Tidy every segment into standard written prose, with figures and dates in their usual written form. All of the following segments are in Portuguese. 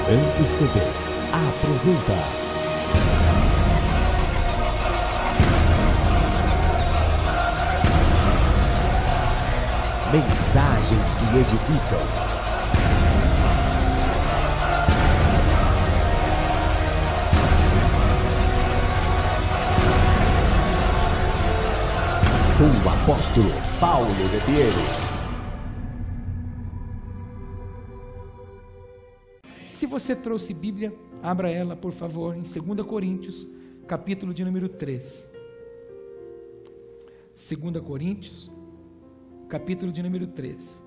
Santos TV apresenta Mensagens que edificam. Com o apóstolo Paulo Ribeiro. Se você trouxe Bíblia, abra ela, por favor, em 2 Coríntios, capítulo de número 3. 2 Coríntios, capítulo de número 3.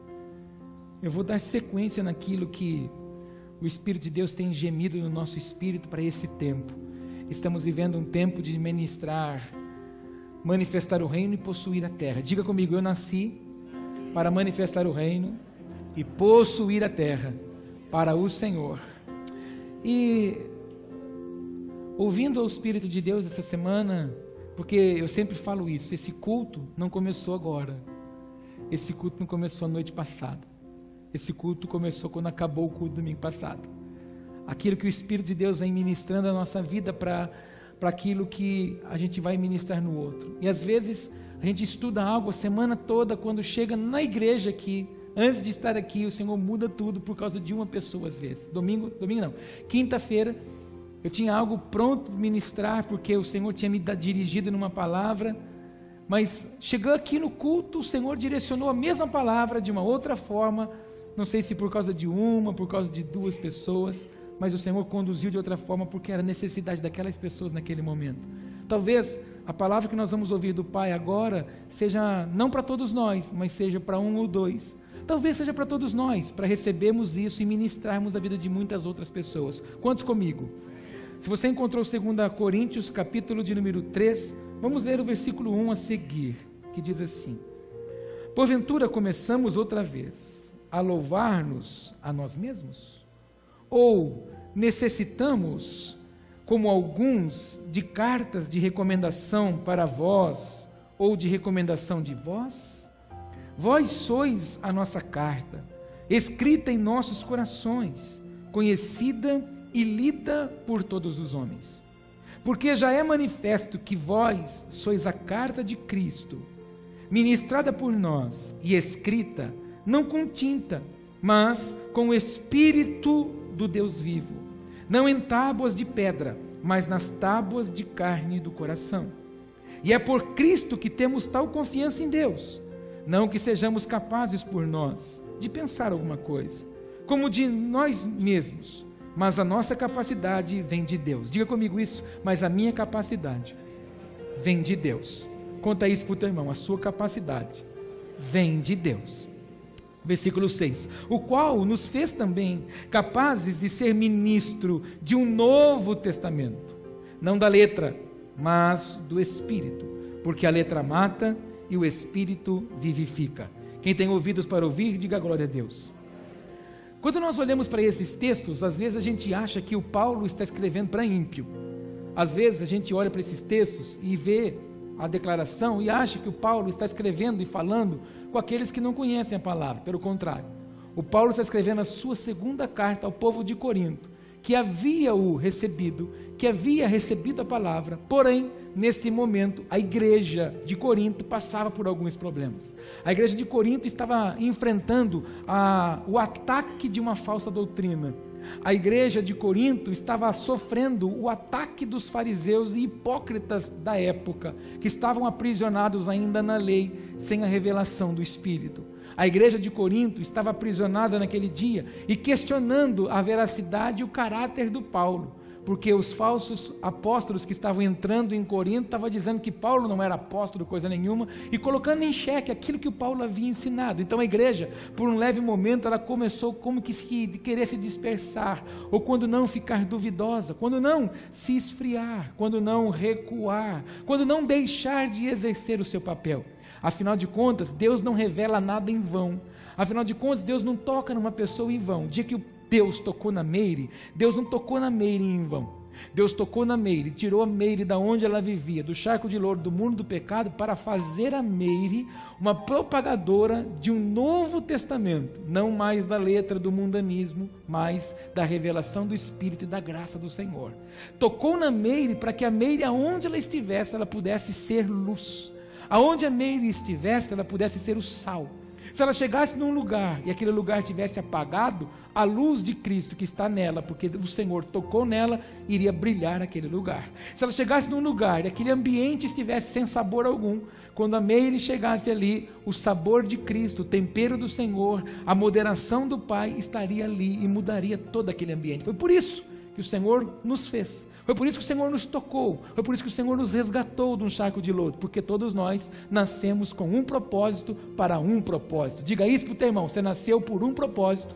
Eu vou dar sequência naquilo que o Espírito de Deus tem gemido no nosso espírito para esse tempo. Estamos vivendo um tempo de manifestar o reino e possuir a terra. Diga comigo, eu nasci para manifestar o reino e possuir a terra para o Senhor. E ouvindo ao Espírito de Deus essa semana, porque eu sempre falo isso, esse culto não começou agora, esse culto não começou a noite passada, esse culto começou quando acabou o culto domingo passado. Aquilo que o Espírito de Deus vem ministrando a nossa vida para aquilo que a gente vai ministrar no outro. E às vezes a gente estuda algo a semana toda, quando chega na igreja aqui, antes de estar aqui, o Senhor muda tudo por causa de uma pessoa às vezes. Domingo não, quinta-feira, eu tinha algo pronto para ministrar, porque o Senhor tinha me dirigido numa palavra, mas chegou aqui no culto, o Senhor direcionou a mesma palavra de uma outra forma, não sei se por causa de uma, por causa de duas pessoas, mas o Senhor conduziu de outra forma, porque era necessidade daquelas pessoas naquele momento. Talvez a palavra que nós vamos ouvir do Pai agora, seja não para todos nós, mas seja para um ou dois. Talvez seja para todos nós, para recebermos isso e ministrarmos a vida de muitas outras pessoas. Quantos comigo? Se você encontrou 2 Coríntios, capítulo de número 3, vamos ler o versículo 1 a seguir, que diz assim: porventura começamos outra vez a louvar-nos a nós mesmos? Ou necessitamos, como alguns, de cartas de recomendação para vós, ou de recomendação de vós? Vós sois a nossa carta, escrita em nossos corações, conhecida e lida por todos os homens. Porque já é manifesto que vós sois a carta de Cristo, ministrada por nós e escrita, não com tinta, mas com o Espírito do Deus vivo, não em tábuas de pedra, mas nas tábuas de carne do coração. E é por Cristo que temos tal confiança em Deus, não que sejamos capazes por nós de pensar alguma coisa, como de nós mesmos, mas a nossa capacidade vem de Deus. Diga comigo isso, mas a minha capacidade vem de Deus. Conta isso para o teu irmão, a sua capacidade vem de Deus. Versículo 6, o qual nos fez também capazes de ser ministro de um novo testamento, não da letra, mas do Espírito, porque a letra mata e o Espírito vivifica. Quem tem ouvidos para ouvir, diga glória a Deus. Quando nós olhamos para esses textos, às vezes a gente acha que o Paulo está escrevendo para ímpio. Às vezes a gente olha para esses textos e vê a declaração e acha que o Paulo está escrevendo e falando com aqueles que não conhecem a palavra. Pelo contrário, o Paulo está escrevendo a sua segunda carta ao povo de Corinto, que havia recebido a palavra, porém, neste momento, a igreja de Corinto passava por alguns problemas. A igreja de Corinto estava enfrentando o ataque de uma falsa doutrina. A igreja de Corinto estava sofrendo o ataque dos fariseus e hipócritas da época, que estavam aprisionados ainda na lei, sem a revelação do Espírito. A igreja de Corinto estava aprisionada naquele dia e questionando a veracidade e o caráter do Paulo, porque os falsos apóstolos que estavam entrando em Corinto estavam dizendo que Paulo não era apóstolo, coisa nenhuma, e colocando em xeque aquilo que o Paulo havia ensinado. Então a igreja, por um leve momento, ela começou como que querer se dispersar, ou quando não ficar duvidosa, quando não se esfriar, quando não recuar, quando não deixar de exercer o seu papel. Afinal de contas, Deus não revela nada em vão. Afinal de contas, Deus não toca numa pessoa em vão. O dia que Deus tocou na Meire, Deus não tocou na Meire em vão. Deus tocou na Meire, tirou a Meire da onde ela vivia, do charco de louro, do mundo do pecado, para fazer a Meire uma propagadora de um novo testamento, não mais da letra do mundanismo, mas da revelação do Espírito e da graça do Senhor. Tocou na Meire para que a Meire, aonde ela estivesse, ela pudesse ser luz. Aonde a Meire estivesse, ela pudesse ser o sal. Se ela chegasse num lugar e aquele lugar tivesse apagado, a luz de Cristo que está nela, porque o Senhor tocou nela, iria brilhar aquele lugar. Se ela chegasse num lugar e aquele ambiente estivesse sem sabor algum, quando a Meire chegasse ali, o sabor de Cristo, o tempero do Senhor, a moderação do Pai estaria ali e mudaria todo aquele ambiente. Foi por isso que o Senhor nos fez. Foi por isso que o Senhor nos tocou, foi por isso que o Senhor nos resgatou de um charco de lodo, porque todos nós nascemos com um propósito para um propósito. Diga isso para o teu irmão, você nasceu por um propósito,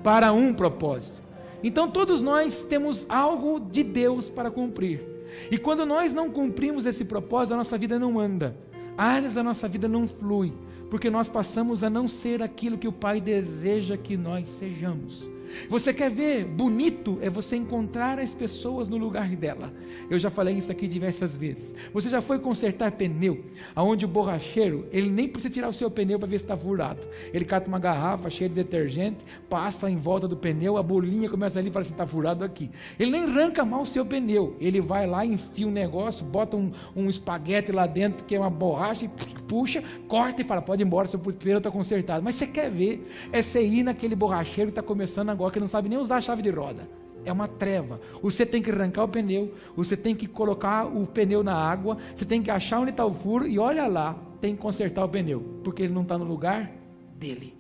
para um propósito. Então todos nós temos algo de Deus para cumprir, e quando nós não cumprimos esse propósito, a nossa vida não anda, áreas da nossa vida não flui, porque nós passamos a não ser aquilo que o Pai deseja que nós sejamos. Você quer ver bonito? É você encontrar as pessoas no lugar dela. Eu já falei isso aqui diversas vezes. Você já foi consertar pneu, aonde o borracheiro, ele nem precisa tirar o seu pneu para ver se está furado. Ele cata uma garrafa cheia de detergente, passa em volta do pneu, a bolinha começa ali e fala assim, está furado aqui. Ele nem arranca mal o seu pneu, ele vai lá, enfia um negócio, bota um espaguete lá dentro, que é uma borracha, e puxa, corta e fala, pode ir embora, seu pneu está consertado. Mas você quer ver, é você ir naquele borracheiro que está começando agora, que não sabe nem usar a chave de roda. É uma treva. Você tem que arrancar o pneu, você tem que colocar o pneu na água, você tem que achar onde está o furo e olha lá, tem que consertar o pneu, porque ele não está no lugar dele.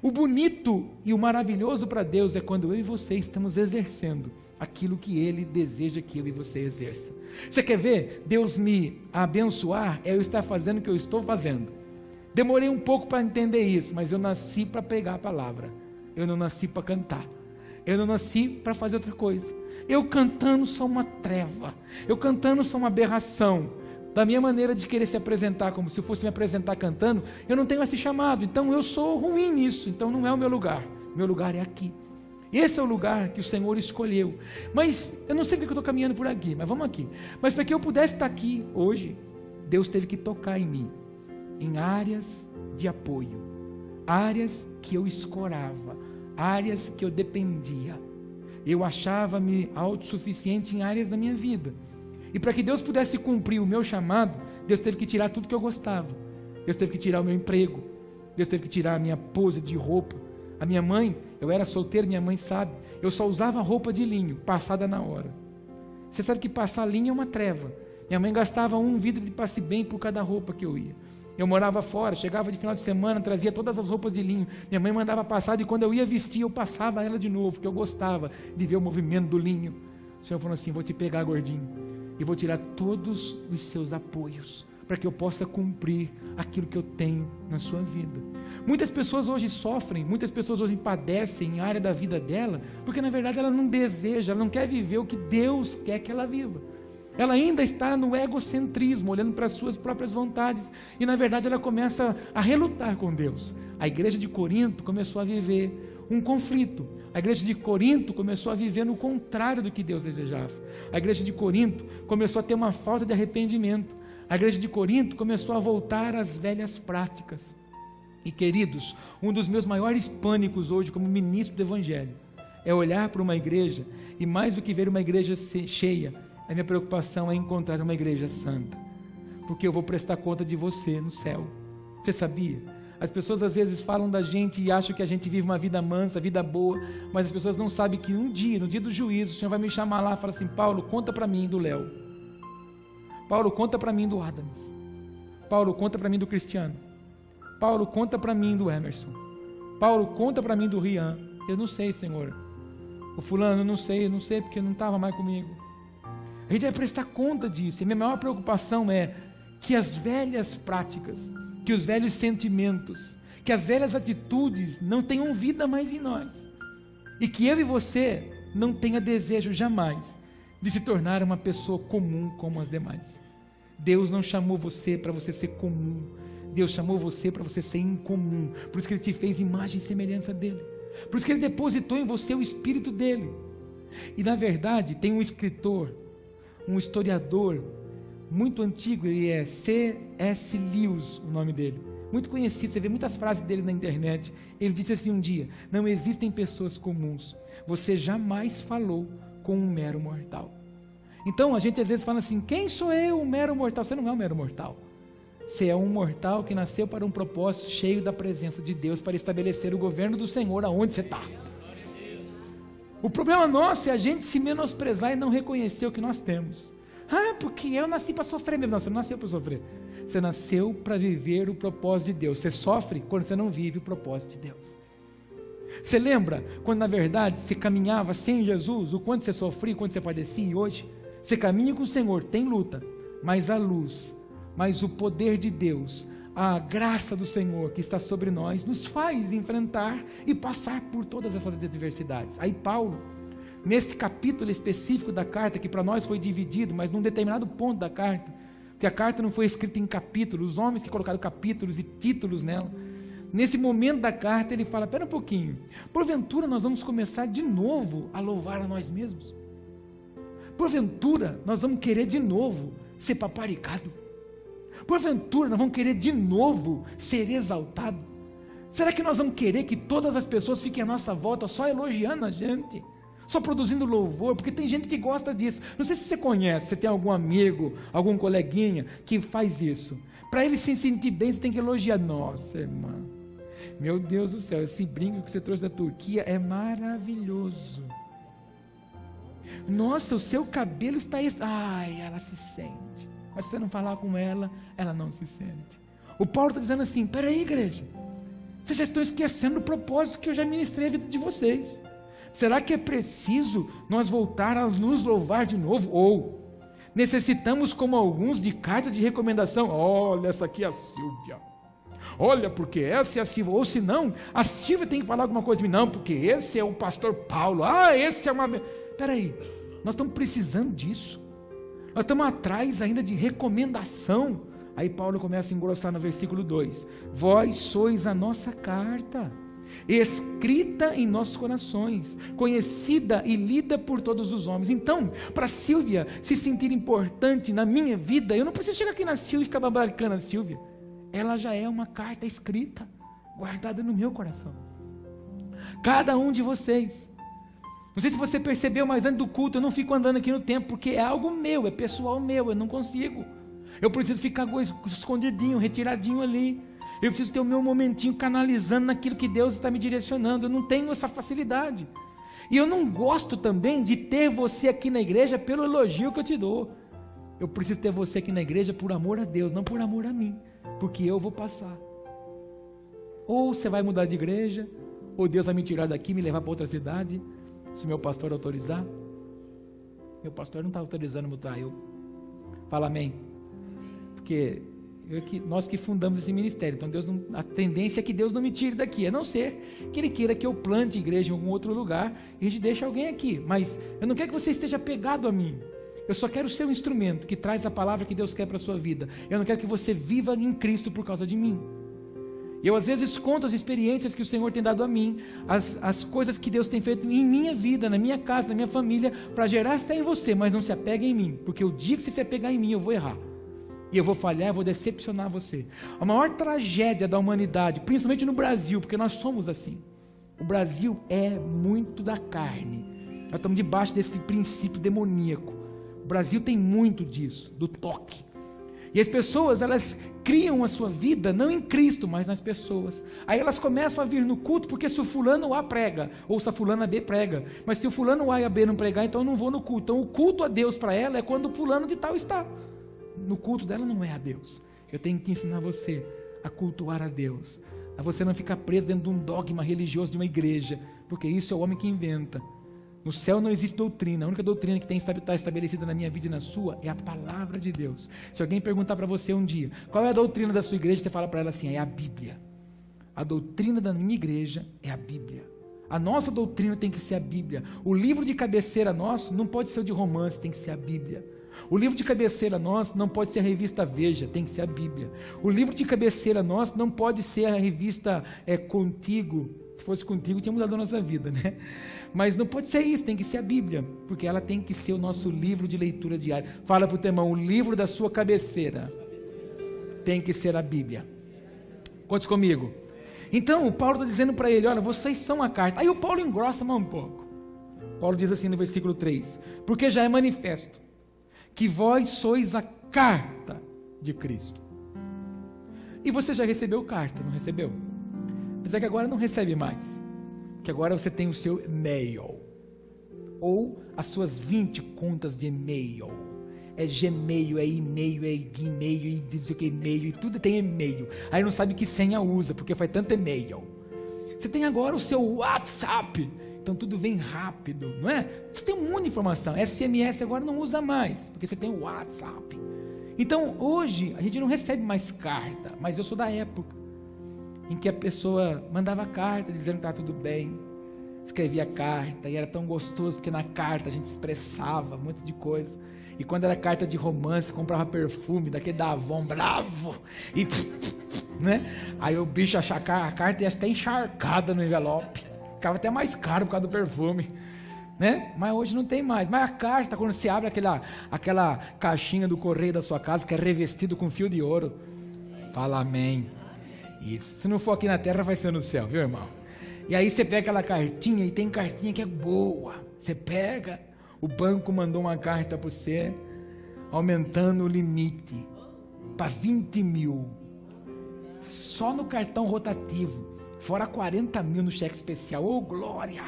O bonito e o maravilhoso para Deus é quando eu e você estamos exercendo aquilo que Ele deseja que eu e você exerça. Você quer ver Deus me abençoar? É eu estar fazendo o que eu estou fazendo. Demorei um pouco para entender isso, mas eu nasci para pegar a palavra. Eu não nasci para cantar, eu não nasci para fazer outra coisa. Eu cantando sou uma treva, eu cantando sou uma aberração, da minha maneira de querer se apresentar, como se eu fosse me apresentar cantando, eu não tenho esse chamado, então eu sou ruim nisso, então não é o meu lugar é aqui. Esse é o lugar que o Senhor escolheu, mas eu não sei porque eu estou caminhando por aqui, mas vamos aqui. Mas para que eu pudesse estar aqui hoje, Deus teve que tocar em mim, em áreas de apoio, áreas que eu escorava, áreas que eu dependia. Eu achava-me autossuficiente em áreas da minha vida. E para que Deus pudesse cumprir o meu chamado, Deus teve que tirar tudo que eu gostava. Deus teve que tirar o meu emprego. Deus teve que tirar a minha pose de roupa. A minha mãe, eu era solteiro, minha mãe sabe, eu só usava roupa de linho, passada na hora. Você sabe que passar linho é uma treva. Minha mãe gastava um vidro de passe bem por cada roupa que eu ia. Eu morava fora, chegava de final de semana, trazia todas as roupas de linho. Minha mãe mandava passar e quando eu ia vestir, eu passava ela de novo, porque eu gostava de ver o movimento do linho. O Senhor falou assim, vou te pegar, gordinho, e vou tirar todos os seus apoios, para que eu possa cumprir aquilo que eu tenho na sua vida. Muitas pessoas hoje sofrem, muitas pessoas hoje padecem em área da vida dela, porque na verdade ela não deseja, ela não quer viver o que Deus quer que ela viva. Ela ainda está no egocentrismo, olhando para as suas próprias vontades, e na verdade ela começa a relutar com Deus. A igreja de Corinto começou a viver um conflito. A igreja de Corinto começou a viver no contrário do que Deus desejava. A igreja de Corinto começou a ter uma falta de arrependimento. A igreja de Corinto começou a voltar às velhas práticas. E queridos, um dos meus maiores pânicos hoje como ministro do Evangelho é olhar para uma igreja e mais do que ver uma igreja cheia, a minha preocupação é encontrar uma igreja santa, porque eu vou prestar conta de você no céu. Você sabia? As pessoas às vezes falam da gente e acham que a gente vive uma vida mansa, vida boa, mas as pessoas não sabem que um dia, no dia do juízo, o Senhor vai me chamar lá e falar assim, Paulo, conta para mim do Léo. Paulo, conta para mim do Adams. Paulo, conta para mim do Cristiano. Paulo, conta para mim do Emerson. Paulo, conta para mim do Rian. Eu não sei, Senhor. O fulano, eu não sei porque não estava mais comigo. A gente vai prestar conta disso. E a minha maior preocupação é que as velhas práticas, que os velhos sentimentos, que as velhas atitudes não tenham vida mais em nós. E que eu e você não tenha desejo jamais de se tornar uma pessoa comum como as demais. Deus não chamou você para você ser comum. Deus chamou você para você ser incomum. Por isso que Ele te fez imagem e semelhança dEle. Por isso que Ele depositou em você o Espírito dEle. E na verdade tem um escritor, um historiador muito antigo, ele é C.S. Lewis, o nome dele, muito conhecido, você vê muitas frases dele na internet. Ele disse assim um dia: não existem pessoas comuns, você jamais falou com um mero mortal. Então a gente às vezes fala assim: quem sou eu, um mero mortal? Você não é um mero mortal, você é um mortal que nasceu para um propósito, cheio da presença de Deus, para estabelecer o governo do Senhor aonde você está. O problema nosso é a gente se menosprezar e não reconhecer o que nós temos. Porque eu nasci para sofrer mesmo. Não, você não nasceu para sofrer, você nasceu para viver o propósito de Deus. Você sofre quando você não vive o propósito de Deus. Você lembra quando na verdade você caminhava sem Jesus, o quanto você sofria, o quanto você padecia? E hoje você caminha com o Senhor, tem luta, mas a luz, mas o poder de Deus, a graça do Senhor que está sobre nós, nos faz enfrentar e passar por todas essas adversidades. Aí Paulo, nesse capítulo específico da carta, que para nós foi dividido, mas num determinado ponto da carta, porque a carta não foi escrita em capítulos, os homens que colocaram capítulos e títulos nela, nesse momento da carta ele fala: espera um pouquinho, porventura nós vamos começar de novo a louvar a nós mesmos? Porventura nós vamos querer de novo ser paparicado? Porventura nós vamos querer de novo ser exaltado? Será que nós vamos querer que todas as pessoas fiquem à nossa volta só elogiando a gente, só produzindo louvor? Porque tem gente que gosta disso. Não sei se você conhece, você tem algum amigo, algum coleguinha que faz isso. Para ele se sentir bem, você tem que elogiar. Nossa, irmã, meu Deus do céu, esse brinco que você trouxe da Turquia é maravilhoso. Nossa, o seu cabelo está... Ai, ela se sente. Mas se você não falar com ela, ela não se sente. O Paulo está dizendo assim: peraí, igreja, vocês já estão esquecendo o propósito que eu já ministrei a vida de vocês. Será que é preciso nós voltar a nos louvar de novo? Ou necessitamos, como alguns, de carta de recomendação? Olha, essa aqui é a Silvia. Olha, porque essa é a Silvia. Ou se não, a Silvia tem que falar alguma coisa de mim. Não, porque esse é o pastor Paulo. Esse é uma... Peraí, nós estamos precisando disso. Nós estamos atrás ainda de recomendação. Aí Paulo começa a engrossar no versículo 2: vós sois a nossa carta, escrita em nossos corações, conhecida e lida por todos os homens. Então, para Silvia se sentir importante na minha vida, eu não preciso chegar aqui na Silvia e ficar babaricando a Silvia. Ela já é uma carta escrita, guardada no meu coração. Cada um de vocês. Não sei se você percebeu, mas antes do culto eu não fico andando aqui no templo, porque é algo meu, é pessoal meu, eu não consigo. Eu preciso ficar escondidinho, retiradinho ali. Eu preciso ter o meu momentinho canalizando naquilo que Deus está me direcionando. Eu não tenho essa facilidade. E eu não gosto também de ter você aqui na igreja pelo elogio que eu te dou. Eu preciso ter você aqui na igreja por amor a Deus, não por amor a mim, porque eu vou passar. Ou você vai mudar de igreja, ou Deus vai me tirar daqui e me levar para outra cidade, se meu pastor autorizar. Meu pastor não está autorizando mudar, eu. Fala amém. Porque nós que fundamos esse ministério, então a tendência é que Deus não me tire daqui, a não ser que Ele queira que eu plante igreja em algum outro lugar, e a gente deixa alguém aqui, mas eu não quero que você esteja pegado a mim, eu só quero ser um instrumento que traz a palavra que Deus quer para a sua vida. Eu não quero que você viva em Cristo por causa de mim. Eu às vezes conto as experiências que o Senhor tem dado a mim, as coisas que Deus tem feito em minha vida, na minha casa, na minha família, para gerar fé em você, mas não se apegue em mim, porque o dia que você se apegar em mim, eu vou errar. E eu vou falhar, eu vou decepcionar você. A maior tragédia da humanidade, principalmente no Brasil, porque nós somos assim. O Brasil é muito da carne. Nós estamos debaixo desse princípio demoníaco. O Brasil tem muito disso, do toque. E as pessoas, elas criam a sua vida, não em Cristo, mas nas pessoas. Aí elas começam a vir no culto, porque se o fulano A prega, ou se a fulana B prega. Mas se o fulano A e a B não pregar, então eu não vou no culto. Então o culto a Deus para ela é quando o fulano de tal está. No culto dela não é a Deus. Eu tenho que ensinar você a cultuar a Deus, a você não ficar preso dentro de um dogma religioso de uma igreja, porque isso é o homem que inventa. No céu não existe doutrina, a única doutrina que está estabelecida na minha vida e na sua é a palavra de Deus. Se alguém perguntar para você um dia, qual é a doutrina da sua igreja, você fala para ela assim, é a Bíblia. A doutrina da minha igreja é a Bíblia. A nossa doutrina tem que ser a Bíblia. O livro de cabeceira nosso não pode ser o de romance, tem que ser a Bíblia. O livro de cabeceira nosso não pode ser a revista Veja, tem que ser a Bíblia. O livro de cabeceira nosso não pode ser a revista Contigo. Se fosse contigo, tinha mudado a nossa vida, né? Mas não pode ser isso, tem que ser a Bíblia, porque ela tem que ser o nosso livro de leitura diária. Fala para o teu irmão, o livro da sua cabeceira tem que ser a Bíblia. Conte comigo. Então, o Paulo está dizendo para ele, olha, vocês são a carta. Aí o Paulo engrossa mais um pouco. Paulo diz assim no versículo 3, porque já é manifesto que vós sois a carta de Cristo. E você já recebeu carta, não recebeu? Mas é que agora não recebe mais, que agora você tem o seu e-mail, ou as suas 20 contas de e-mail, é Gmail, é e-mail, e não sei o que, e-mail, e tudo tem e-mail, aí não sabe que senha usa, porque faz tanto e-mail. Você tem agora o seu WhatsApp, então tudo vem rápido, não é? Você tem um monte de informação, SMS agora não usa mais, porque você tem o WhatsApp. Então hoje a gente não recebe mais carta, mas eu sou da época em que a pessoa mandava carta dizendo que estava tudo bem, escrevia carta, e era tão gostoso, porque na carta a gente expressava um monte de coisa, e quando era carta de romance, comprava perfume, daquele da Avon, bravo, e né? Aí o bicho achava a carta ia até encharcada no envelope, ficava até mais caro por causa do perfume, né? Mas hoje não tem mais. Mas a carta, quando você abre aquela caixinha do correio da sua casa, que é revestido com fio de ouro, fala amém. Isso, se não for aqui na terra, vai ser no céu, viu, irmão? E aí você pega aquela cartinha, e tem cartinha que é boa, você pega, o banco mandou uma carta para você, aumentando o limite, para 20 mil, só no cartão rotativo, fora 40 mil no cheque especial, ô glória!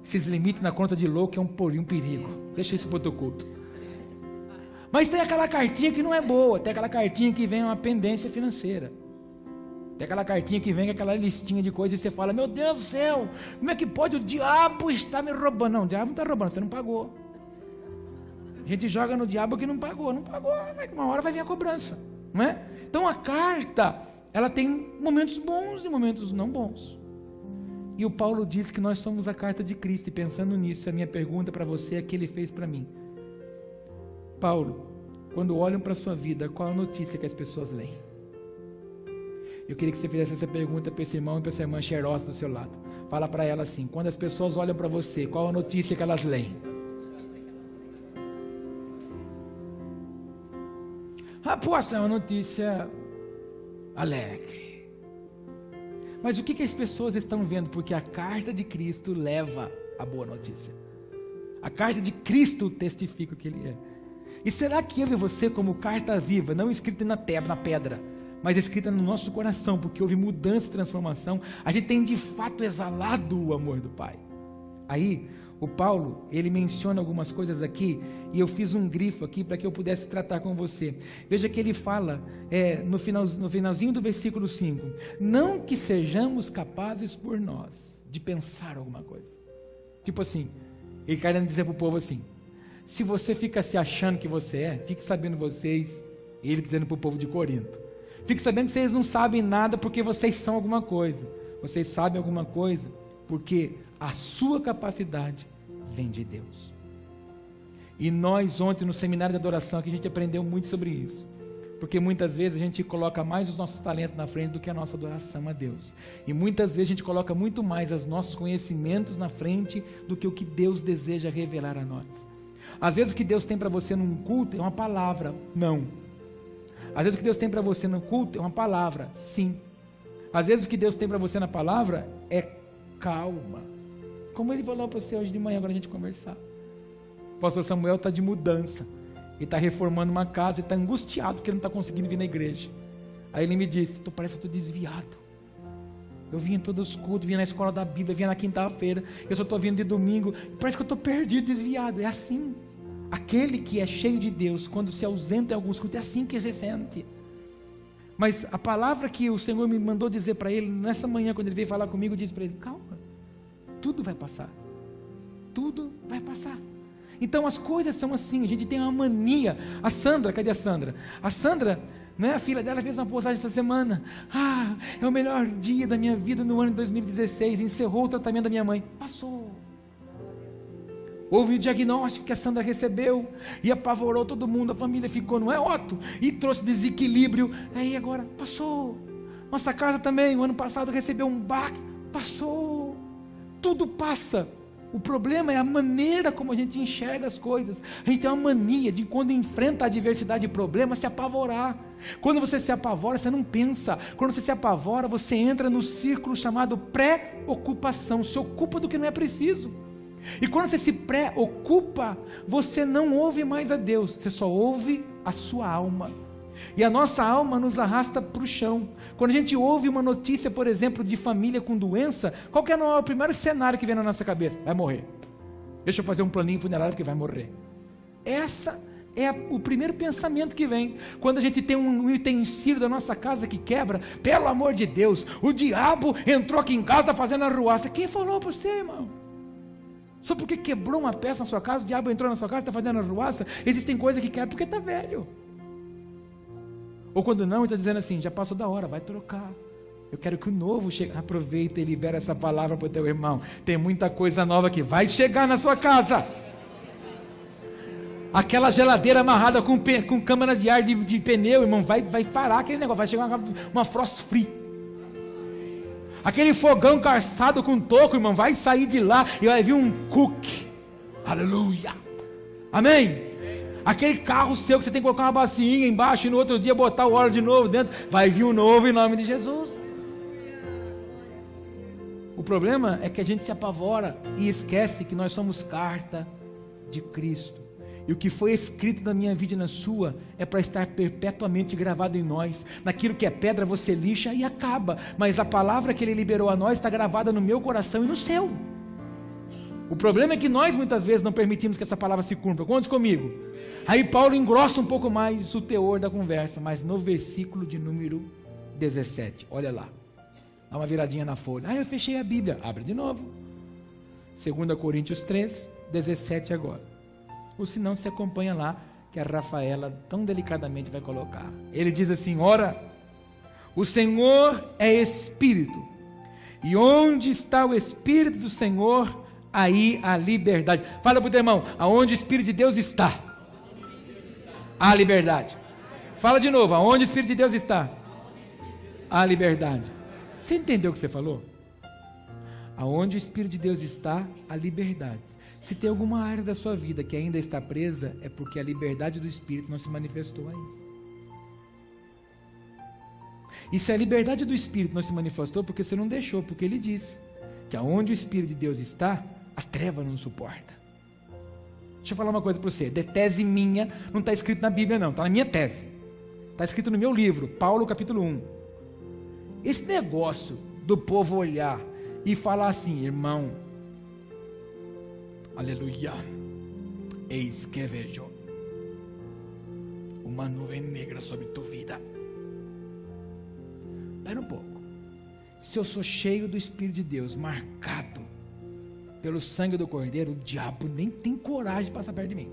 Esses limites na conta de louco é um perigo, deixa isso para outro culto. Mas tem aquela cartinha que não é boa, tem aquela cartinha que vem uma pendência financeira, tem aquela cartinha que vem com aquela listinha de coisas e você fala, meu Deus do céu, como é que pode, o diabo está me roubando? Não, o diabo não está roubando, você não pagou. A gente joga no diabo que não pagou, uma hora vai vir a cobrança, não é? Então a carta, ela tem momentos bons e momentos não bons. E o Paulo diz que nós somos a carta de Cristo, e pensando nisso, a minha pergunta para você é a que ele fez para mim. Paulo, quando olham para a sua vida, qual a notícia que as pessoas leem? Eu queria que você fizesse essa pergunta para esse irmão e para essa irmã cheirosa do seu lado. Fala para ela assim, quando as pessoas olham para você, qual a notícia que elas leem? Apóstolo, é uma notícia alegre. Mas o que as pessoas estão vendo? Porque a carta de Cristo leva a boa notícia. A carta de Cristo testifica o que Ele é. E será que eu e você, como carta viva, não escrita na pedra, mas escrita no nosso coração, porque houve mudança e transformação, a gente tem de fato exalado o amor do Pai? Aí, o Paulo, ele menciona algumas coisas aqui, e eu fiz um grifo aqui para que eu pudesse tratar com você. Veja que ele fala, no finalzinho do versículo 5, não que sejamos capazes por nós, de pensar alguma coisa. Tipo assim, ele querendo dizer para o povo assim, se você fica se achando que você fique sabendo vocês, ele dizendo para o povo de Corinto, fique sabendo que vocês não sabem nada porque vocês são alguma coisa, vocês sabem alguma coisa porque a sua capacidade vem de Deus. E nós ontem no seminário de adoração aqui a gente aprendeu muito sobre isso, porque muitas vezes a gente coloca mais os nossos talentos na frente do que a nossa adoração a Deus, e muitas vezes a gente coloca muito mais os nossos conhecimentos na frente do que o que Deus deseja revelar a nós. Às vezes o que Deus tem para você num culto é uma palavra, não. Às vezes o que Deus tem para você no culto é uma palavra, sim. Às vezes o que Deus tem para você na palavra é calma, como ele falou para você hoje de manhã, quando a gente conversar. O pastor Samuel está de mudança, ele está reformando uma casa, ele está angustiado porque ele não está conseguindo vir na igreja. Aí ele me disse, parece que eu estou desviado, eu vim em todos os cultos, vinha na escola da Bíblia, vinha na quinta-feira, eu só estou vindo de domingo, parece que eu estou perdido, desviado. É assim, aquele que é cheio de Deus, quando se ausenta em alguns cultos, é assim que se sente. Mas a palavra que o Senhor me mandou dizer para ele, nessa manhã, quando ele veio falar comigo, eu disse para ele, calma, tudo vai passar, tudo vai passar. Então as coisas são assim, a gente tem uma mania. A Sandra, cadê a Sandra? A Sandra, né, a filha dela fez uma postagem essa semana, é o melhor dia da minha vida no ano de 2016, encerrou o tratamento da minha mãe, passou. Houve o diagnóstico que a Sandra recebeu, e apavorou todo mundo, a família ficou, não é, Otto? E trouxe desequilíbrio, aí agora passou. Nossa casa também, o ano passado recebeu um baque, passou, tudo passa. O problema é a maneira como a gente enxerga as coisas. A gente tem uma mania de, quando enfrenta a adversidade e problema, se apavorar. Quando você se apavora, você não pensa. Quando você se apavora, você entra no círculo chamado preocupação. Se ocupa do que não é preciso. E quando você se preocupa, você não ouve mais a Deus, você só ouve a sua alma. E a nossa alma nos arrasta para o chão. Quando a gente ouve uma notícia, por exemplo, de família com doença, qual que é o primeiro cenário que vem na nossa cabeça? Vai morrer. Deixa eu fazer um planinho funerário porque vai morrer. Essa é o primeiro pensamento que vem. Quando a gente tem um utensílio da nossa casa que quebra, pelo amor de Deus, o diabo entrou aqui em casa fazendo arruaça. Quem falou para você, irmão? Só porque quebrou uma peça na sua casa, o diabo entrou na sua casa, está fazendo arruaça? Existem coisas que quebram porque está velho. Ou quando não, ele está dizendo assim, já passou da hora, vai trocar. Eu quero que o novo chegue. Aproveita e libera essa palavra para o teu irmão. Tem muita coisa nova que vai chegar na sua casa. Aquela geladeira amarrada com câmara de ar de pneu, irmão, vai parar aquele negócio, vai chegar uma frost free. Aquele fogão calçado com toco, irmão, vai sair de lá e vai vir um cookie. Aleluia. Amém? Aquele carro seu que você tem que colocar uma bacinha embaixo e no outro dia botar o óleo de novo dentro, vai vir um novo em nome de Jesus. O problema é que a gente se apavora e esquece que nós somos carta de Cristo. E o que foi escrito na minha vida e na sua é para estar perpetuamente gravado em nós. Naquilo que é pedra você lixa e acaba, mas a palavra que Ele liberou a nós está gravada no meu coração e no seu. O problema é que nós muitas vezes não permitimos que essa palavra se cumpra. Conte comigo. Aí Paulo engrossa um pouco mais o teor da conversa, mas no versículo de número 17, olha lá, dá uma viradinha na folha. Eu fechei a Bíblia, abre de novo, 2 Coríntios 3, 17 agora. Ou se não, se acompanha lá, que a Rafaela tão delicadamente vai colocar. Ele diz assim, ora, o Senhor é Espírito, e onde está o Espírito do Senhor, aí a liberdade. Fala para o teu irmão, aonde o Espírito de Deus está, há liberdade. Fala de novo, aonde o Espírito de Deus está, há liberdade. Você entendeu o que você falou? Aonde o Espírito de Deus está, há liberdade. Se tem alguma área da sua vida que ainda está presa, é porque a liberdade do Espírito não se manifestou aí. E se a liberdade do Espírito não se manifestou, porque você não deixou, porque Ele disse que aonde o Espírito de Deus está, a treva não suporta. Deixa eu falar uma coisa para você, de tese minha, não está escrito na Bíblia não, está na minha tese, está escrito no meu livro, Paulo capítulo 1, esse negócio do povo olhar e falar assim, irmão, aleluia, eis que vejo uma nuvem negra sobre tua vida. Espera um pouco, se eu sou cheio do Espírito de Deus, marcado pelo sangue do Cordeiro, o diabo nem tem coragem de passar perto de mim,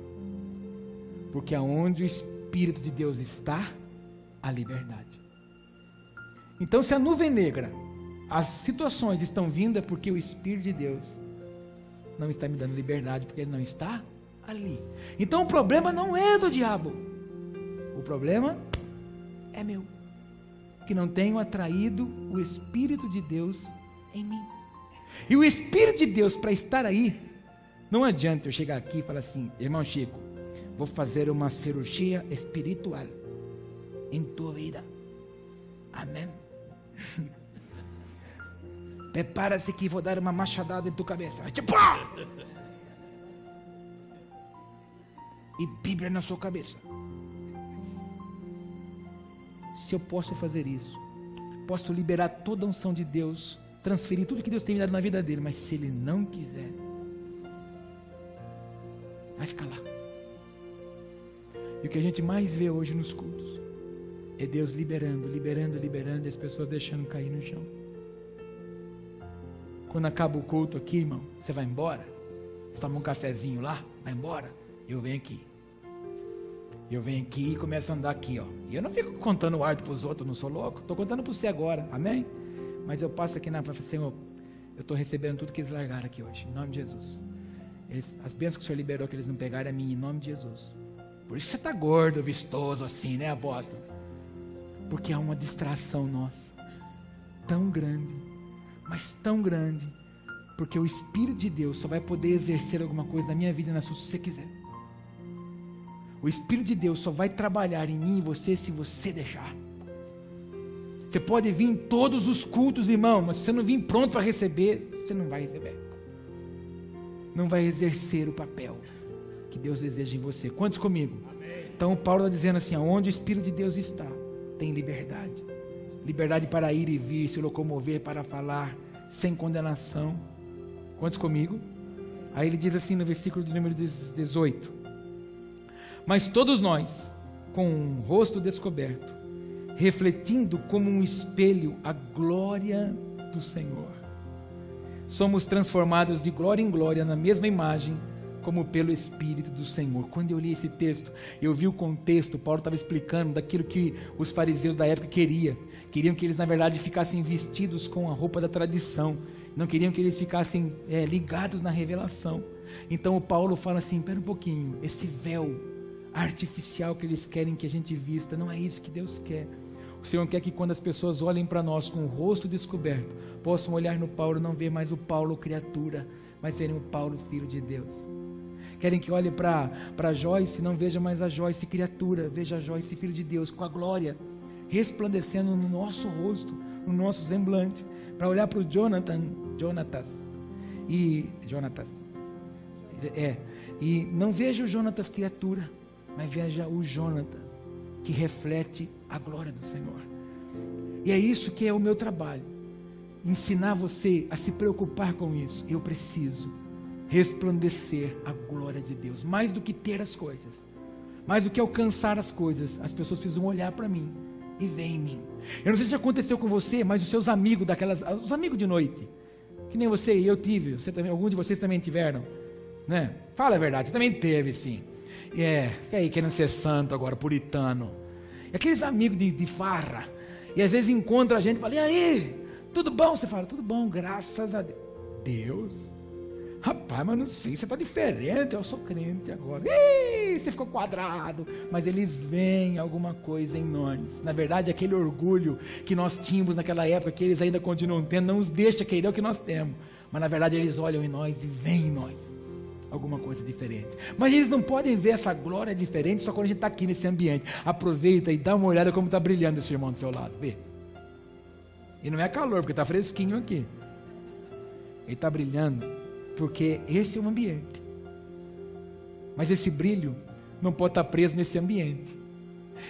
porque aonde o Espírito de Deus está, há liberdade. Então se a nuvem negra, as situações estão vindo, é porque o Espírito de Deus não está me dando liberdade, porque Ele não está ali. Então o problema não é do diabo, o problema é meu, que não tenho atraído o Espírito de Deus em mim. E o Espírito de Deus, para estar aí, não adianta eu chegar aqui e falar assim, irmão Chico, vou fazer uma cirurgia espiritual em tua vida, amém? Prepara-se que vou dar uma machadada em tua cabeça, e Bíblia na sua cabeça. Se eu posso fazer isso, posso liberar toda a unção de Deus, transferir tudo que Deus tem me dado na vida dele, mas se Ele não quiser, vai ficar lá. E o que a gente mais vê hoje nos cultos é Deus liberando, e as pessoas deixando cair no chão. Quando acaba o culto aqui, irmão, você vai embora, você toma um cafezinho lá, vai embora, eu venho aqui e começo a andar aqui, ó. E eu não fico contando o ardo para os outros, não sou louco, estou contando para você agora, amém? Mas eu passo aqui na frente, Senhor, eu estou recebendo tudo que eles largaram aqui hoje, em nome de Jesus. As bênçãos que o Senhor liberou, que eles não pegaram, é minha, em nome de Jesus. Por isso você está gordo, vistoso assim, né, apóstolo? Porque há uma distração nossa, tão grande. mas tão grande, porque o Espírito de Deus só vai poder exercer alguma coisa na minha vida e na sua, se você quiser. O Espírito de Deus só vai trabalhar em mim e você se você deixar. Você pode vir em todos os cultos, irmão, mas se você não vir pronto para receber, você não vai receber. Não vai exercer o papel que Deus deseja em você. Quantos comigo? Amém. Então Paulo está dizendo assim, onde o Espírito de Deus está, tem liberdade. Liberdade para ir e vir, se locomover, para falar, sem condenação. Quantos comigo? Aí ele diz assim no versículo de número 18: mas todos nós, com o rosto descoberto, refletindo como um espelho a glória do Senhor, somos transformados de glória em glória na mesma imagem, como pelo Espírito do Senhor. Quando eu li esse texto, eu vi o contexto. Paulo estava explicando daquilo que os fariseus da época queriam que eles na verdade ficassem vestidos com a roupa da tradição, não queriam que eles ficassem ligados na revelação. Então o Paulo fala assim, espera um pouquinho, esse véu artificial que eles querem que a gente vista, não é isso que Deus quer. O Senhor quer que quando as pessoas olhem para nós com o rosto descoberto, possam olhar no Paulo e não ver mais o Paulo criatura, mas verem o Paulo filho de Deus. Querem que olhe para Joyce, não veja mais a Joyce criatura, veja a Joyce filho de Deus, com a glória resplandecendo no nosso rosto, no nosso semblante. Para olhar para o Jonatas, e não veja o Jonatas criatura, mas veja o Jonatas que reflete a glória do Senhor. E é isso que é o meu trabalho, ensinar você a se preocupar com isso. Eu preciso resplandecer a glória de Deus, mais do que ter as coisas, mais do que alcançar as coisas. As pessoas precisam olhar para mim e ver em mim. Eu não sei se aconteceu com você, mas os seus amigos os amigos de noite, que nem você e eu tive, você também, alguns de vocês também tiveram, né? Fala a verdade, você também teve, sim. Fica aí querendo ser santo agora, puritano. E aqueles amigos de farra, e às vezes encontra a gente e fala, e aí, tudo bom? Você fala, tudo bom, graças a Deus. Deus? Rapaz, mas não sei, você está diferente, eu sou crente agora. Ih, você ficou quadrado. Mas eles veem alguma coisa em nós. Na verdade, aquele orgulho que nós tínhamos naquela época, que eles ainda continuam tendo, não nos deixa querer o que nós temos. Mas na verdade eles olham em nós e veem em nós alguma coisa diferente. Mas eles não podem ver essa glória diferente só quando a gente está aqui nesse ambiente. Aproveita e dá uma olhada como está brilhando esse irmão do seu lado. Vê. E não é calor, porque está fresquinho aqui. Ele está brilhando porque esse é o ambiente. Mas esse brilho não pode estar preso nesse ambiente.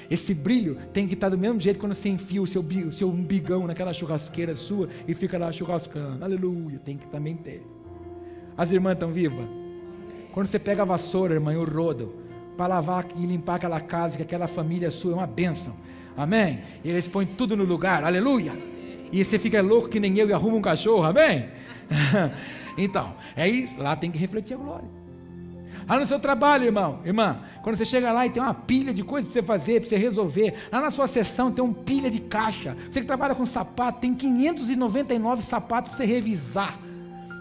Esse brilho tem que estar do mesmo jeito quando você enfia o seu umbigão naquela churrasqueira sua e fica lá churrascando. Aleluia, tem que também ter. As irmãs estão vivas? Quando você pega a vassoura, irmã, e o rodo, para lavar e limpar aquela casa, que aquela família sua é uma bênção. Amém? E eles põem tudo no lugar. Aleluia. E você fica louco que nem eu e arruma um cachorro. Amém? Então, lá tem que refletir a glória. Lá no seu trabalho, irmã, quando você chega lá e tem uma pilha de coisas para você fazer, para você resolver, lá na sua sessão tem uma pilha de caixa. Você que trabalha com sapato, tem 599 sapatos para você revisar,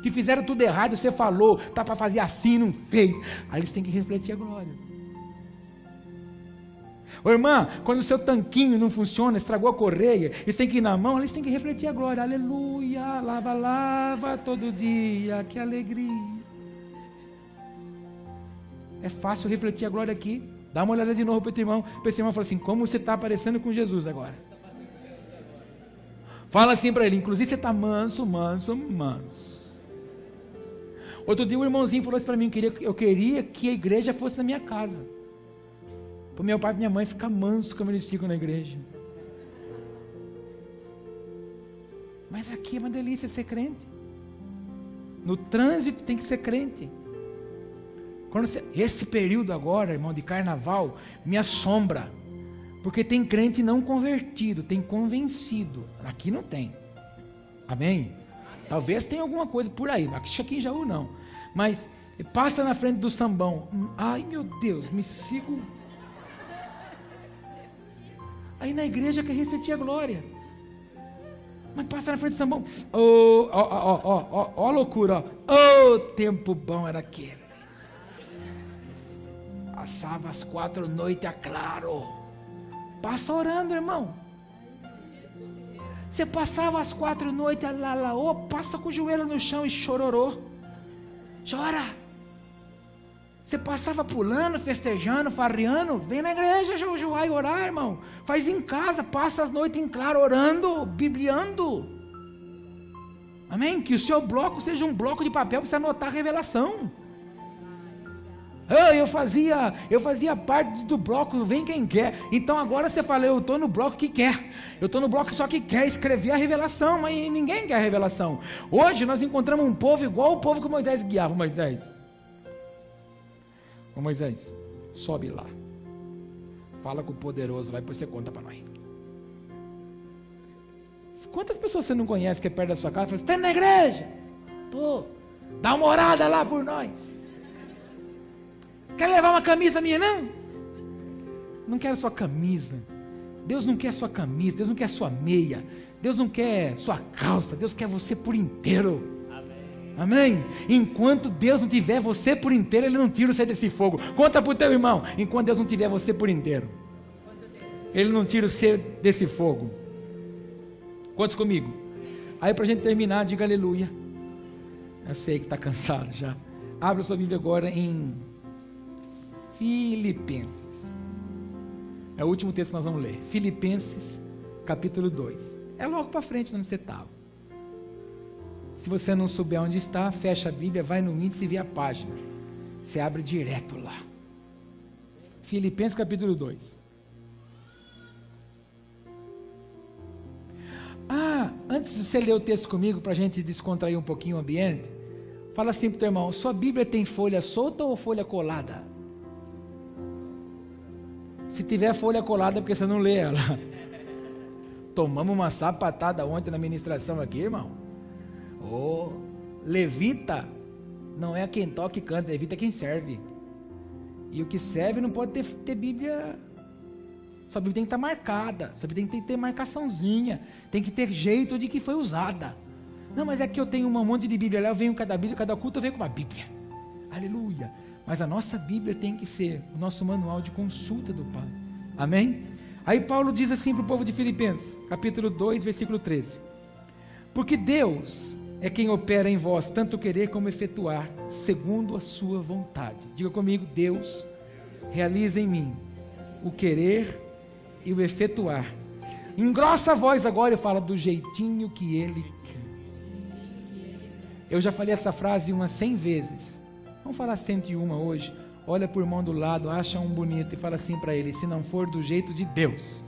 que fizeram tudo errado, você falou, tá para fazer assim, não fez. Aí eles têm que refletir a glória. Ô irmã, quando o seu tanquinho não funciona, estragou a correia, e tem que ir na mão, eles têm que refletir a glória. Aleluia, lava, lava todo dia, que alegria. É fácil refletir a glória aqui. Dá uma olhada de novo para esse irmão fala assim, como você está aparecendo com Jesus agora? Fala assim para ele, inclusive você está manso. Outro dia um irmãozinho falou isso para mim, eu queria que a igreja fosse na minha casa, para o meu pai e minha mãe ficar manso como eles ficam na igreja. Mas aqui é uma delícia ser crente. No trânsito tem que ser crente. Esse período agora, irmão, de carnaval, me assombra, porque tem crente não convertido, tem convencido. Aqui não tem. Amém? Talvez tenha alguma coisa por aí, mas aqui em Jaú não. Mas passa na frente do sambão, ai meu Deus, me sigo. Aí na igreja quer refletir a glória, mas passa na frente do sambão, ó a loucura, ó, tempo bom era aquele. Passava as 4 noites a claro. Passa orando, irmão. Você passava as 4 noites, passa com o joelho no chão e chororô. Chora. Você passava pulando, festejando, farreando. Vem na igreja jejuar e orar, irmão. Faz em casa, passa as noites em claro, orando, bibliando. Amém? Que o seu bloco seja um bloco de papel para você anotar a revelação. Eu fazia parte do bloco, vem quem quer. Então agora você fala, eu estou no bloco que quer. Eu estou no bloco só que quer escrever a revelação, mas ninguém quer a revelação. Hoje nós encontramos um povo igual o povo que Moisés guiava. Moisés, sobe lá. Fala com o poderoso lá e depois você conta para nós. Quantas pessoas você não conhece que é perto da sua casa? Fala, está na igreja? Tô. Dá uma orada lá por nós. Quer levar uma camisa minha, não? Não quero sua camisa. Deus não quer sua camisa, Deus não quer sua meia, Deus não quer sua calça, Deus quer você por inteiro. Amém? Enquanto Deus não tiver você por inteiro, Ele não tira você desse fogo. Conta para o teu irmão, enquanto Deus não tiver você por inteiro, Ele não tira você desse fogo. Quantos comigo? Aí para a gente terminar, diga aleluia. Eu sei que está cansado já. Abra sua Bíblia agora em Filipenses. É o último texto que nós vamos ler. Filipenses, capítulo 2. É logo para frente onde você estava. Se você não souber onde está, fecha a Bíblia, vai no índice e vê a página. Você abre direto lá. Filipenses, capítulo 2. Antes de você ler o texto comigo, para a gente descontrair um pouquinho o ambiente, fala assim para o teu irmão, sua Bíblia tem folha solta ou folha colada? Se tiver folha colada é porque você não lê ela. Tomamos uma sapatada ontem na ministração aqui, irmão. Levita não é quem toca e canta, levita é quem serve. E o que serve não pode ter Bíblia. Sua Bíblia tem que estar marcada, sua Bíblia tem que ter marcaçãozinha, tem que ter jeito de que foi usada. Não, mas é que eu tenho um monte de Bíblia lá, eu venho cada Bíblia, cada culto eu venho com uma Bíblia. Aleluia. Mas a nossa Bíblia tem que ser o nosso manual de consulta do Pai. Amém? Aí Paulo diz assim para o povo de Filipenses, capítulo 2, versículo 13. Porque Deus é quem opera em vós, tanto querer como efetuar, segundo a sua vontade. Diga comigo, Deus realiza em mim o querer e o efetuar. Engrossa a voz agora e fala do jeitinho que Ele quer. Eu já falei essa frase umas 100 vezes. Vamos falar 101 hoje. Olha para o irmão do lado, acha um bonito e fala assim para ele, se não for do jeito de Deus,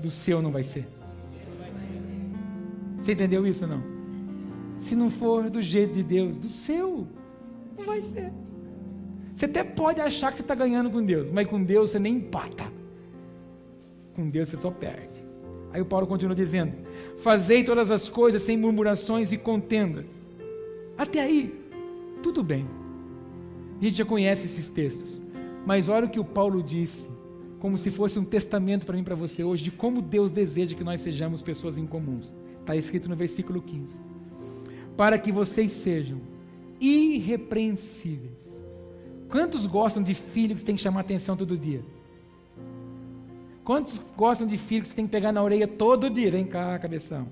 do seu não vai ser. Você entendeu isso ou não? Se não for do jeito de Deus, do seu não vai ser. Você até pode achar que você está ganhando com Deus, mas com Deus você nem empata. Com Deus você só perde. Aí o Paulo continua dizendo, fazei todas as coisas sem murmurações e contendas. Até aí, tudo bem. A gente já conhece esses textos. Mas olha o que o Paulo disse, como se fosse um testamento para mim e para você hoje, de como Deus deseja que nós sejamos pessoas incomuns. Está escrito no versículo 15. Para que vocês sejam irrepreensíveis. Quantos gostam de filho que tem que chamar atenção todo dia? Quantos gostam de filho que você tem que pegar na orelha todo dia? Vem cá, cabeção.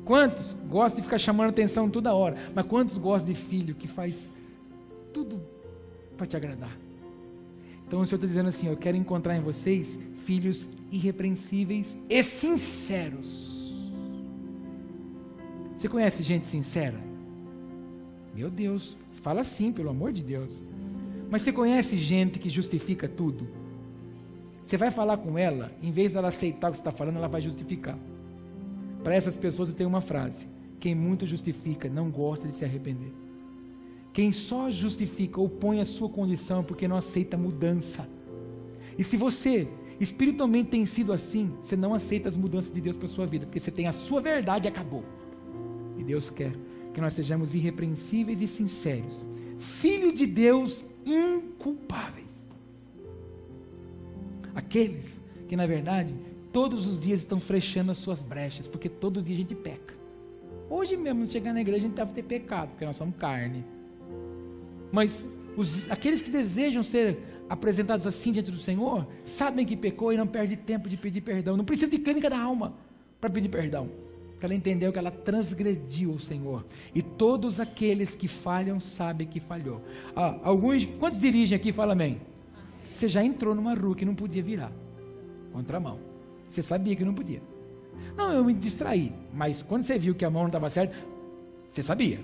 Quantos gostam de ficar chamando atenção toda hora? Mas quantos gostam de filho que faz tudo para te agradar? Então o Senhor está dizendo assim, eu quero encontrar em vocês filhos irrepreensíveis e sinceros. Você conhece gente sincera? Meu Deus, fala assim, pelo amor de Deus. Mas você conhece gente que justifica tudo? Você vai falar com ela, em vez dela aceitar o que você está falando, ela vai justificar. Para essas pessoas eu tenho uma frase, quem muito justifica não gosta de se arrepender. Quem só justifica ou põe a sua condição porque não aceita mudança. E se você espiritualmente tem sido assim, você não aceita as mudanças de Deus para a sua vida, porque você tem a sua verdade e acabou. E Deus quer que nós sejamos irrepreensíveis e sinceros, filho de Deus inculpáveis. Aqueles que na verdade todos os dias estão fechando as suas brechas, porque todo dia a gente peca. Hoje mesmo, chegar na igreja, a gente deve ter pecado, porque nós somos carne. Mas aqueles que desejam ser apresentados assim diante do Senhor, sabem que pecou e não perde tempo de pedir perdão. Não precisa de clínica da alma para pedir perdão, porque ela entendeu que ela transgrediu o Senhor. E todos aqueles que falham sabem que falhou. Quantos dirigem aqui? Fala amém. Você já entrou numa rua que não podia virar contramão. Você sabia que não podia. Não, eu me distraí, mas quando você viu que a mão não estava certa, você sabia.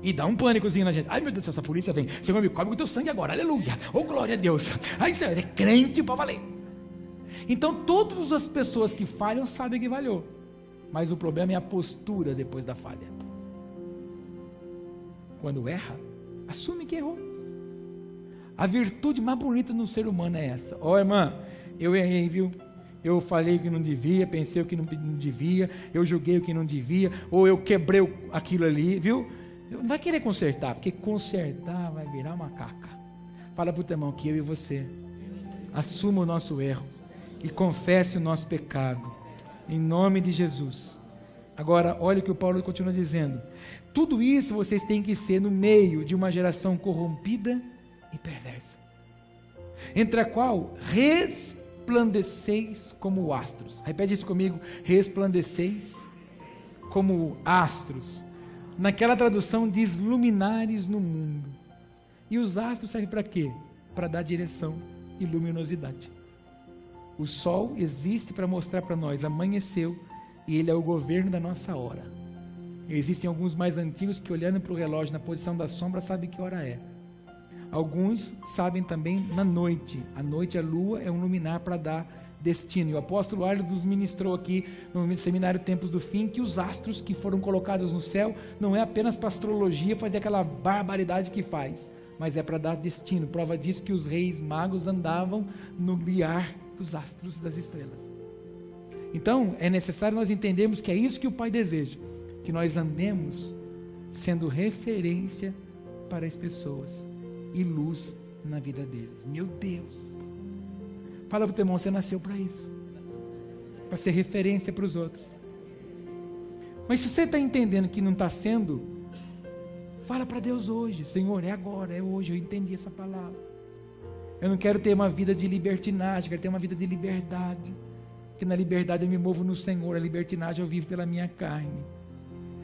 E dá um pânicozinho na gente. Ai meu Deus, essa polícia vem. Senhor, me cobre com o teu sangue agora. Aleluia. Oh, glória a Deus. Aí você é crente para valer. Então todas as pessoas que falham sabem que falhou. Mas o problema é a postura depois da falha. Quando erra, assume que errou. A virtude mais bonita no ser humano é essa. Ó, irmã, eu errei, viu? Eu falei o que não devia, pensei o que não devia, eu julguei o que não devia, ou eu quebrei aquilo ali, viu? Não vai querer consertar, porque consertar vai virar uma caca. Fala para o teu irmão que eu e você assuma o nosso erro e confesse o nosso pecado, em nome de Jesus. Agora, olha o que o Paulo continua dizendo. Tudo isso vocês têm que ser no meio de uma geração corrompida e perversa, entre a qual resplandeceis como astros. Repete isso comigo: resplandeceis como astros. Naquela tradução diz luminares no mundo. E os astros servem para quê? Para dar direção e luminosidade. O sol existe para mostrar para nós, amanheceu, e ele é o governo da nossa hora. Existem alguns mais antigos que, olhando para o relógio na posição da sombra, sabem que hora é. Alguns sabem também na noite. A noite, a lua, é um luminar para dar destino. E o apóstolo Arles nos ministrou aqui no seminário Tempos do Fim que os astros que foram colocados no céu não é apenas para astrologia fazer aquela barbaridade que faz, mas é para dar destino. Prova disso que os reis magos andavam no guiar dos astros, das estrelas. Então é necessário nós entendermos que é isso que o Pai deseja, que nós andemos sendo referência para as pessoas e luz na vida deles. Meu Deus! Fala para o teu irmão, você nasceu para isso, para ser referência para os outros. Mas se você está entendendo que não está sendo, fala para Deus hoje: Senhor, é agora, é hoje, eu entendi essa palavra. Eu não quero ter uma vida de libertinagem, eu quero ter uma vida de liberdade, porque na liberdade eu me movo no Senhor, a libertinagem eu vivo pela minha carne.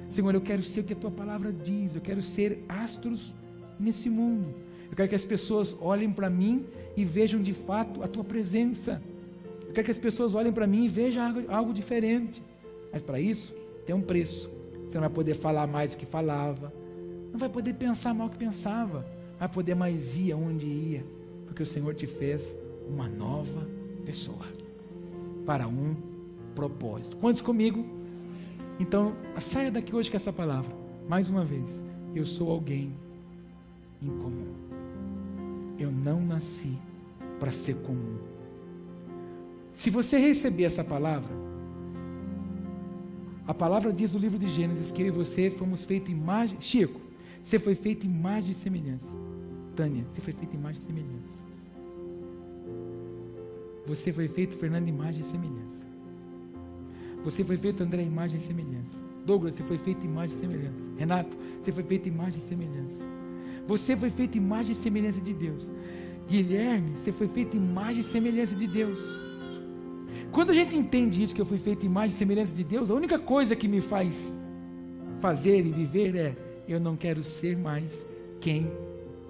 Senhor, eu quero ser o que a tua palavra diz, eu quero ser astros nesse mundo. Eu quero que as pessoas olhem para mim e vejam de fato a tua presença. Eu quero que as pessoas olhem para mim e vejam algo diferente. Mas para isso tem um preço. Você não vai poder falar mais do que falava, não vai poder pensar mal do que pensava, vai poder mais ir aonde ia, porque o Senhor te fez uma nova pessoa para um propósito. Quantos comigo? Então saia daqui hoje com essa palavra. Mais uma vez, eu sou alguém incomum. Eu não nasci para ser comum. Se você receber essa palavra, a palavra diz no livro de Gênesis que eu e você fomos feitos imagem. Chico, você foi feito imagem e semelhança. Tânia, você foi feito imagem e semelhança. Você foi feito, Fernando, imagem e semelhança. Você foi feito, André, imagem e semelhança. Douglas, você foi feito imagem e semelhança. Renato, você foi feito imagem e semelhança. Você foi feito imagem e semelhança de Deus. Guilherme, você foi feito imagem e semelhança de Deus. Quando a gente entende isso, que eu fui feito imagem e semelhança de Deus, a única coisa que me faz fazer e viver é: eu não quero ser mais quem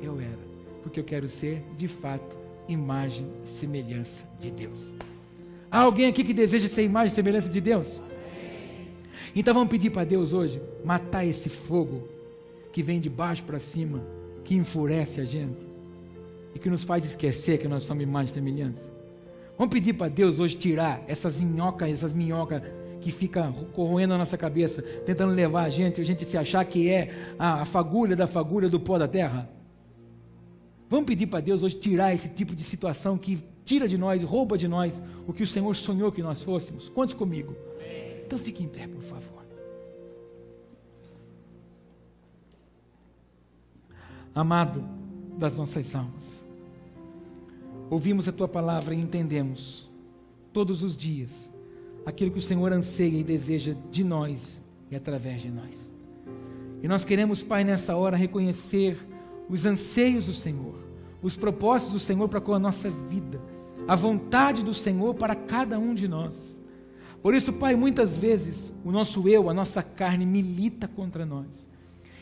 eu era, porque eu quero ser de fato imagem e semelhança de Deus. Há alguém aqui que deseja ser imagem e semelhança de Deus? Então vamos pedir para Deus hoje matar esse fogo que vem de baixo para cima, que enfurece a gente e que nos faz esquecer que nós somos imagem e semelhança. Vamos pedir para Deus hoje tirar essas minhocas que ficam corroendo a nossa cabeça, tentando levar a gente se achar que é a fagulha da fagulha do pó da terra. Vamos pedir para Deus hoje tirar esse tipo de situação que tira de nós, rouba de nós o que o Senhor sonhou que nós fôssemos. Quantos comigo? Então fique em pé, por favor. Amado das nossas almas, ouvimos a tua palavra e entendemos todos os dias aquilo que o Senhor anseia e deseja de nós e através de nós. E nós queremos, Pai, nessa hora reconhecer os anseios do Senhor, os propósitos do Senhor para com a nossa vida, a vontade do Senhor para cada um de nós. Por isso, Pai, muitas vezes o nosso eu, a nossa carne milita contra nós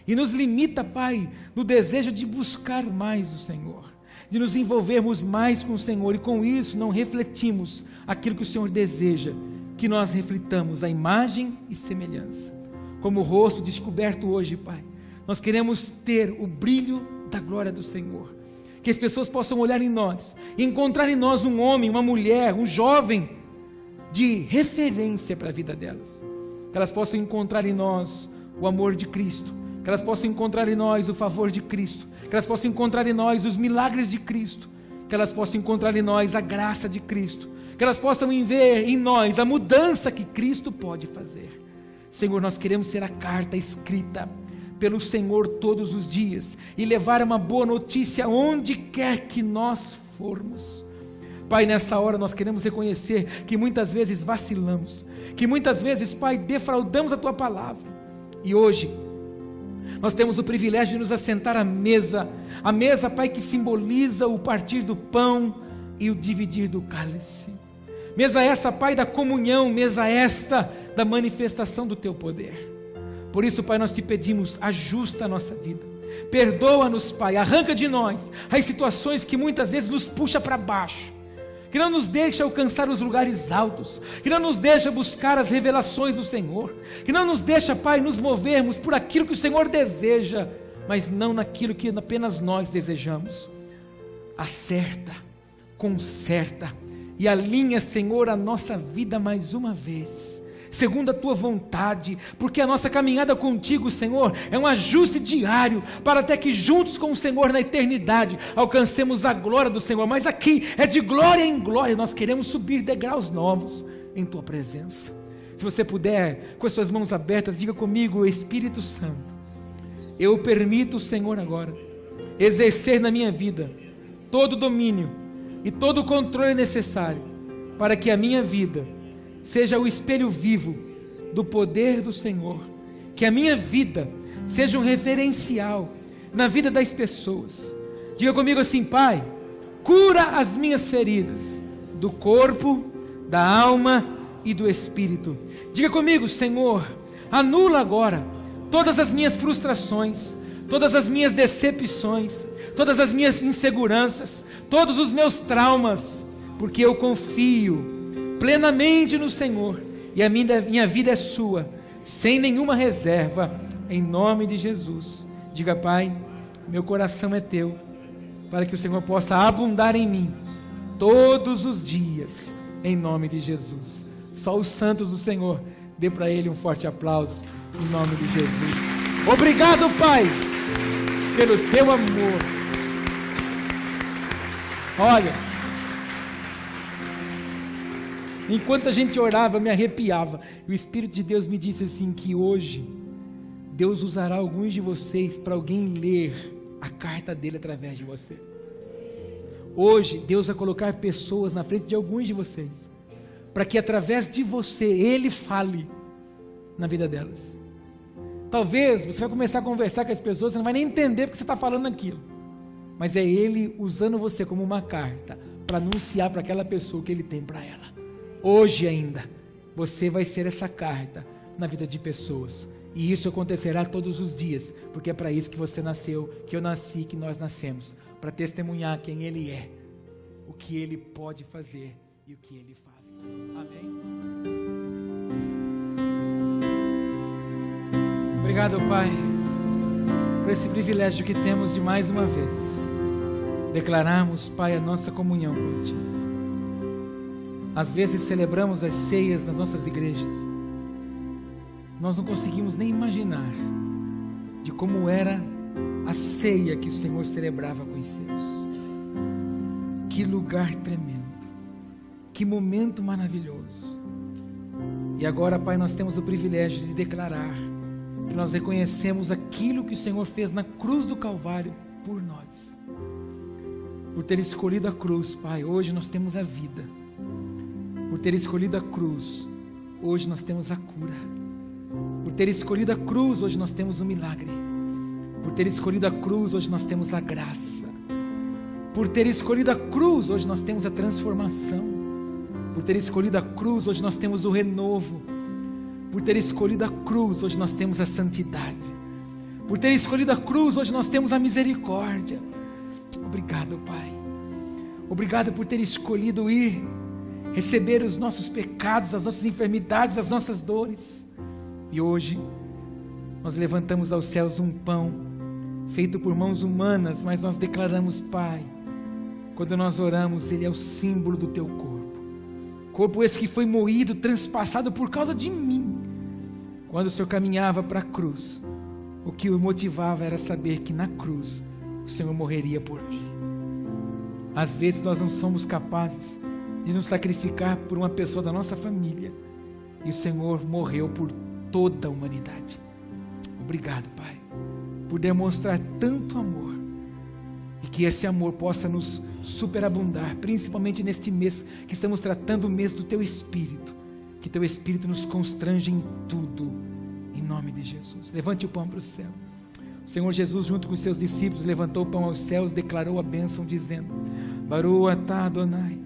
e nos limita, Pai, no desejo de buscar mais do Senhor, de nos envolvermos mais com o Senhor, e com isso não refletimos aquilo que o Senhor deseja que nós reflitamos, a imagem e semelhança. Como o rosto descoberto hoje, Pai, nós queremos ter o brilho da glória do Senhor, que as pessoas possam olhar em nós e encontrar em nós um homem, uma mulher, um jovem de referência para a vida delas, que elas possam encontrar em nós o amor de Cristo, que elas possam encontrar em nós o favor de Cristo, que elas possam encontrar em nós os milagres de Cristo, que elas possam encontrar em nós a graça de Cristo, que elas possam ver em nós a mudança que Cristo pode fazer. Senhor, nós queremos ser a carta escrita pelo Senhor todos os dias e levar uma boa notícia onde quer que nós formos. Pai, nessa hora nós queremos reconhecer que muitas vezes vacilamos, que muitas vezes, Pai, defraudamos a Tua palavra, e hoje nós temos o privilégio de nos assentar à mesa, Pai, que simboliza o partir do pão e o dividir do cálice. Mesa essa, Pai, da comunhão, mesa esta da manifestação do Teu poder. Por isso, Pai, nós te pedimos, ajusta a nossa vida, perdoa-nos, Pai, arranca de nós as situações que muitas vezes nos puxa para baixo, que não nos deixa alcançar os lugares altos, que não nos deixa buscar as revelações do Senhor, que não nos deixa, Pai, nos movermos por aquilo que o Senhor deseja, mas não naquilo que apenas nós desejamos. Acerta, conserta e alinha, Senhor, a nossa vida mais uma vez, segundo a Tua vontade, porque a nossa caminhada contigo, Senhor, é um ajuste diário, para até que juntos com o Senhor na eternidade, alcancemos a glória do Senhor. Mas aqui é de glória em glória, nós queremos subir degraus novos em Tua presença. Se você puder, com as suas mãos abertas, diga comigo: Espírito Santo, eu permito o Senhor agora exercer na minha vida todo o domínio e todo o controle necessário, para que a minha vida seja o espelho vivo do poder do Senhor, que a minha vida seja um referencial na vida das pessoas. Diga comigo assim: Pai, cura as minhas feridas do corpo, da alma e do espírito. Diga comigo: Senhor, anula agora todas as minhas frustrações, todas as minhas decepções, todas as minhas inseguranças, todos os meus traumas, porque eu confio plenamente no Senhor, e a minha vida é sua, sem nenhuma reserva, em nome de Jesus. Diga: Pai, meu coração é Teu, para que o Senhor possa abundar em mim, todos os dias, em nome de Jesus. Só os santos do Senhor, dê para Ele um forte aplauso, em nome de Jesus. Obrigado, Pai, pelo Teu amor. Olha, enquanto a gente orava, eu me arrepiava, e o Espírito de Deus me disse assim, que hoje Deus usará alguns de vocês para alguém ler a carta dele através de você. Hoje Deus vai colocar pessoas na frente de alguns de vocês, para que através de você Ele fale na vida delas. Talvez você vai começar a conversar com as pessoas, você não vai nem entender porque você está falando aquilo, mas é Ele usando você como uma carta para anunciar para aquela pessoa o que Ele tem para ela. Hoje ainda, você vai ser essa carta na vida de pessoas, e isso acontecerá todos os dias, porque é para isso que você nasceu, que eu nasci, que nós nascemos, para testemunhar quem Ele é, o que Ele pode fazer e o que Ele faz. Amém? Obrigado, Pai, por esse privilégio que temos de mais uma vez declararmos, Pai, a nossa comunhão contigo. Às vezes celebramos as ceias nas nossas igrejas, nós não conseguimos nem imaginar de como era a ceia que o Senhor celebrava com os seus. Que lugar tremendo, que momento maravilhoso. E agora, Pai, nós temos o privilégio de declarar que nós reconhecemos aquilo que o Senhor fez na cruz do Calvário por nós. Por ter escolhido a cruz, Pai, hoje nós temos a vida. Por ter escolhido a cruz, hoje nós temos a cura. Por ter escolhido a cruz, hoje nós temos o milagre. Por ter escolhido a cruz, hoje nós temos a graça. Por ter escolhido a cruz, hoje nós temos a transformação. Por ter escolhido a cruz, hoje nós temos o renovo. Por ter escolhido a cruz, hoje nós temos a santidade. Por ter escolhido a cruz, hoje nós temos a misericórdia. Obrigado, Pai. Obrigado por ter escolhido ir, receber os nossos pecados, as nossas enfermidades, as nossas dores. E hoje, nós levantamos aos céus um pão, feito por mãos humanas, mas nós declaramos, Pai, quando nós oramos, ele é o símbolo do teu corpo. Corpo esse que foi moído, transpassado por causa de mim. Quando o Senhor caminhava para a cruz, o que o motivava era saber que na cruz o Senhor morreria por mim. Às vezes nós não somos capazes de nos sacrificar por uma pessoa da nossa família, e o Senhor morreu por toda a humanidade. Obrigado, Pai, por demonstrar tanto amor, e que esse amor possa nos superabundar, principalmente neste mês que estamos tratando, o mês do Teu Espírito. Que Teu Espírito nos constrange em tudo, em nome de Jesus. Levante o pão para o céu. O Senhor Jesus, junto com os seus discípulos, levantou o pão aos céus, declarou a bênção, dizendo: Baruch atah Adonai,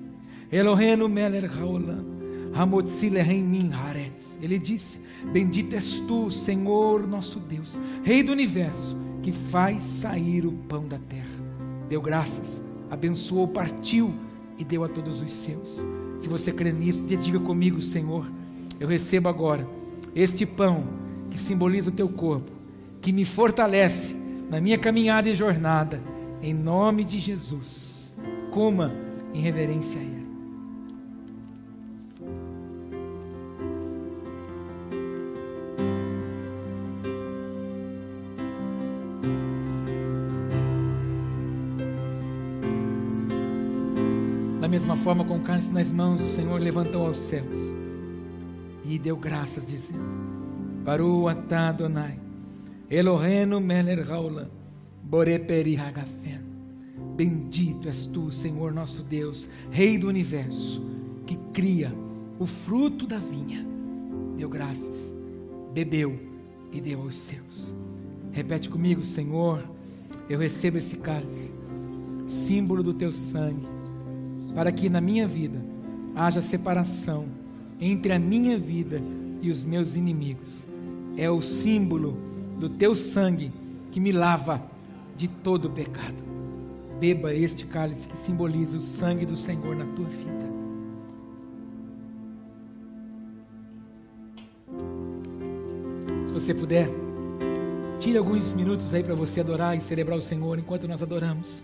Eloheinu melech haolam, hamotzi lehem min haaretz. Ele disse: bendito és tu, Senhor nosso Deus, Rei do universo, que faz sair o pão da terra. Deu graças, abençoou, partiu e deu a todos os seus. Se você crê nisso, diga comigo: Senhor, eu recebo agora este pão que simboliza o teu corpo, que me fortalece na minha caminhada e jornada, em nome de Jesus. Coma em reverência a Ele. Da mesma forma, com o cálice nas mãos, o Senhor levantou aos céus e deu graças, dizendo: Baruch atah Adonai, Eloheinu melech haolam, borei peri hagafen. Bendito és tu, Senhor nosso Deus, Rei do universo, que cria o fruto da vinha. Deu graças, bebeu e deu aos seus. Repete comigo: Senhor, eu recebo esse cálice, símbolo do teu sangue, para que na minha vida haja separação entre a minha vida e os meus inimigos. É o símbolo do teu sangue que me lava de todo o pecado. Beba este cálice que simboliza o sangue do Senhor na tua vida. Se você puder, tire alguns minutos aí para você adorar e celebrar o Senhor. Enquanto nós adoramos,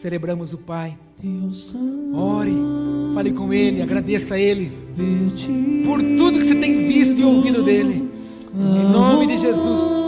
celebramos o Pai. Ore, fale com Ele, agradeça a Ele por tudo que você tem visto e ouvido dele. Em nome de Jesus.